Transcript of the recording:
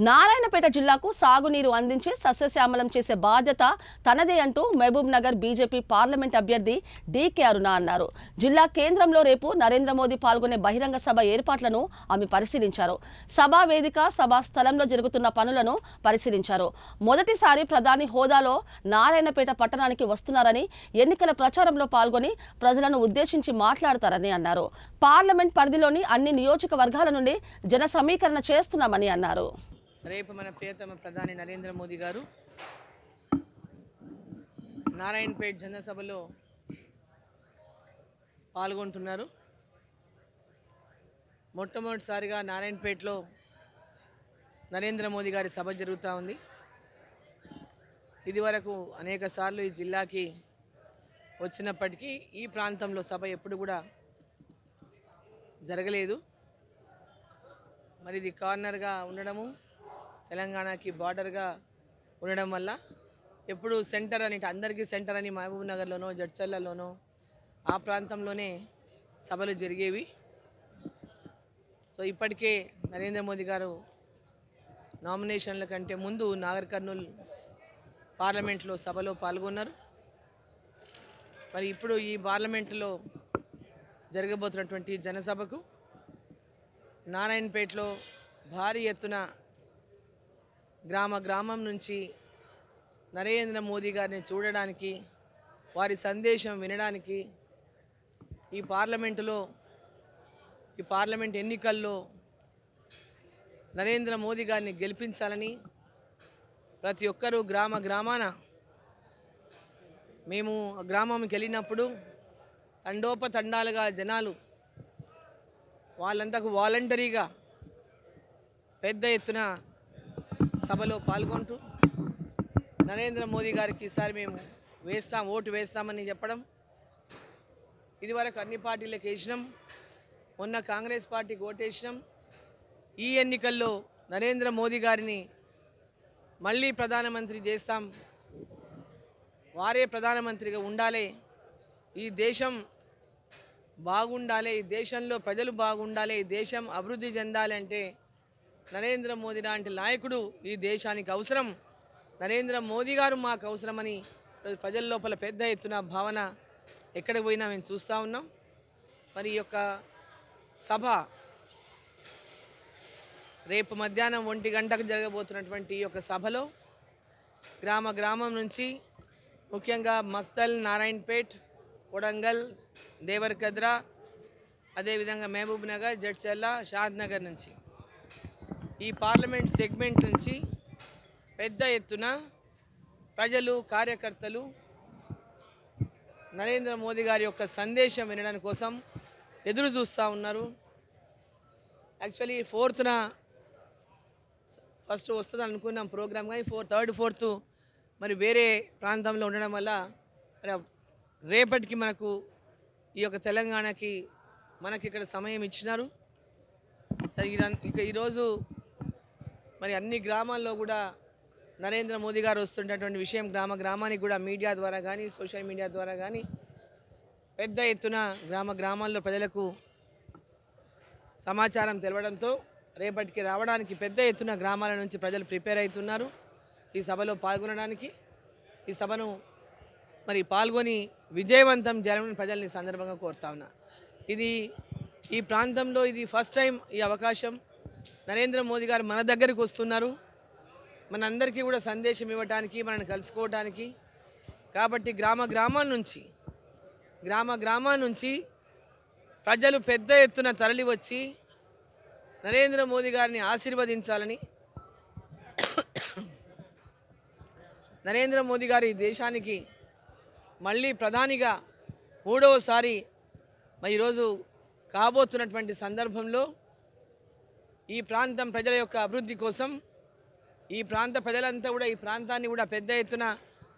నారాయణపేట జిల్లాకు సాగునీరు అందించి సస్యశ్యామలం చేసే బాధ్యత తనదే అంటూ మహబూబ్ నగర్ బీజేపీ పార్లమెంట్ అభ్యర్థి డీకే అరుణ అన్నారు. జిల్లా కేంద్రంలో రేపు నరేంద్ర మోదీ పాల్గొనే బహిరంగ సభ ఏర్పాట్లను ఆమె పరిశీలించారు. సభా వేదిక, సభా స్థలంలో జరుగుతున్న పనులను పరిశీలించారు. మొదటిసారి ప్రధాని హోదాలో నారాయణపేట పట్టణానికి వస్తున్నారని, ఎన్నికల ప్రచారంలో పాల్గొని ప్రజలను ఉద్దేశించి మాట్లాడతారని అన్నారు. పార్లమెంట్ పరిధిలోని అన్ని నియోజకవర్గాల నుండి జన సమీకరణ చేస్తున్నామని అన్నారు. రేపు మన ప్రియతమ ప్రధాని నరేంద్ర మోదీ గారు నారాయణపేట జనసభలో పాల్గొంటున్నారు. మొట్టమొదటిసారిగా నారాయణపేటలో నరేంద్ర మోదీ గారి సభ జరుగుతూ ఉంది. ఇదివరకు అనేక సార్లు ఈ జిల్లాకి వచ్చినప్పటికీ ఈ ప్రాంతంలో సభ ఎప్పుడు కూడా జరగలేదు. మరి ఇది కార్నర్గా ఉండడము, తెలంగాణకి బార్డర్గా ఉండడం వల్ల ఎప్పుడు సెంటర్ అని, అందరికీ సెంటర్ అని మహబూబ్ నగర్లోనో, జడ్చర్లలోనో ఆ ప్రాంతంలోనే సభలు జరిగేవి. సో ఇప్పటికే నరేంద్ర మోదీ గారు నామినేషన్ల కంటే ముందు నాగర్ కర్నూల్ పార్లమెంట్లో సభలో పాల్గొన్నారు. మరి ఇప్పుడు ఈ పార్లమెంట్లో జరగబోతున్నటువంటి జనసభకు నారాయణపేటలో భారీ ఎత్తున గ్రామం నుంచి నరేంద్ర మోదీ గారిని చూడడానికి, వారి సందేశం వినడానికి ఈ పార్లమెంట్ ఎన్నికల్లో నరేంద్ర మోదీ గారిని గెలిపించాలని ప్రతి ఒక్కరూ గ్రామాన మేము గ్రామంకి వెళ్ళినప్పుడు తండోపతండాలుగా జనాలు వాళ్ళంతకు వాలంటరీగా పెద్ద ఎత్తున సభలో పాల్గొంటూ నరేంద్ర మోదీ గారికి ఈసారి మేము ఓటు వేస్తామని చెప్పడం. ఇదివరకు అన్ని పార్టీలకు వేసినాం, మొన్న కాంగ్రెస్ పార్టీకి ఓటేసినాం. ఈ ఎన్నికల్లో నరేంద్ర మోదీ గారిని మళ్ళీ ప్రధానమంత్రి చేస్తాం, వారే ప్రధానమంత్రిగా ఉండాలి, ఈ దేశం బాగుండాలి, ఈ దేశంలో ప్రజలు బాగుండాలి, ఈ దేశం అభివృద్ధి చెందాలి అంటే నరేంద్ర మోదీ లాంటి నాయకుడు ఈ దేశానికి అవసరం, నరేంద్ర మోదీ గారు మాకు అవసరమని ప్రజల లోపల పెద్ద ఎత్తున భావన ఎక్కడికి పోయినా మేము చూస్తూ ఉన్నాం. మరి ఈ యొక్క సభ రేపు మధ్యాహ్నం 1 గంటకు జరగబోతున్నటువంటి ఈ యొక్క సభలో గ్రామం నుంచి ముఖ్యంగా మక్తల్, నారాయణపేట్, కొడంగల్, దేవరకద్రా, అదేవిధంగా మహబూబ్ నగర్, జడ్చర్ల, షాద్ నగర్ నుంచి ఈ పార్లమెంట్ సెగ్మెంట్ నుంచి పెద్ద ఎత్తున ప్రజలు, కార్యకర్తలు నరేంద్ర మోదీ గారి యొక్క సందేశం వినడానికి కోసం ఎదురు చూస్తూ ఉన్నారు. యాక్చువల్లీ 4th ఫస్ట్ వస్తుంది అనుకున్నాం ప్రోగ్రామ్, కానీ 3rd, 4th మరి వేరే ప్రాంతంలో ఉండడం వల్ల మరి రేపటికి మనకు ఈ యొక్క తెలంగాణకి మనకి ఇక్కడ సమయం ఇచ్చినారు. సరే ఇక ఈరోజు మరి అన్ని గ్రామాల్లో కూడా నరేంద్ర మోదీ గారు వస్తున్నటువంటి విషయం గ్రామానికి కూడా మీడియా ద్వారా కానీ, సోషల్ మీడియా ద్వారా కానీ పెద్ద ఎత్తున గ్రామాల్లో ప్రజలకు సమాచారం తెలవడంతో రేపటికి రావడానికి పెద్ద ఎత్తున గ్రామాల నుంచి ప్రజలు ప్రిపేర్ అవుతున్నారు ఈ సభలో పాల్గొనడానికి. ఈ సభను మరి పాల్గొని విజయవంతం చేయాలని ప్రజల్ని సందర్భంగా కోరుతా ఉన్నా. ఈ ప్రాంతంలో ఇది ఫస్ట్ టైం ఈ అవకాశం. నరేంద్ర మోదీ గారు మన దగ్గరికి వస్తున్నారు, మనందరికీ కూడా సందేశం ఇవ్వడానికి, మనల్ని కలుసుకోవడానికి. కాబట్టి గ్రామాల నుంచి ప్రజలు పెద్ద ఎత్తున తరలి వచ్చి నరేంద్ర మోదీ గారిని ఆశీర్వదించాలని, నరేంద్ర మోదీ గారు ఈ దేశానికి మళ్ళీ ప్రధానిగా 3వసారి ఈరోజు కాబోతున్నటువంటి సందర్భంలో ఈ ప్రాంతం ప్రజల యొక్క అభివృద్ధి కోసం ఈ ప్రాంత ప్రజలంతా కూడా ఈ ప్రాంతాన్ని కూడా పెద్ద ఎత్తున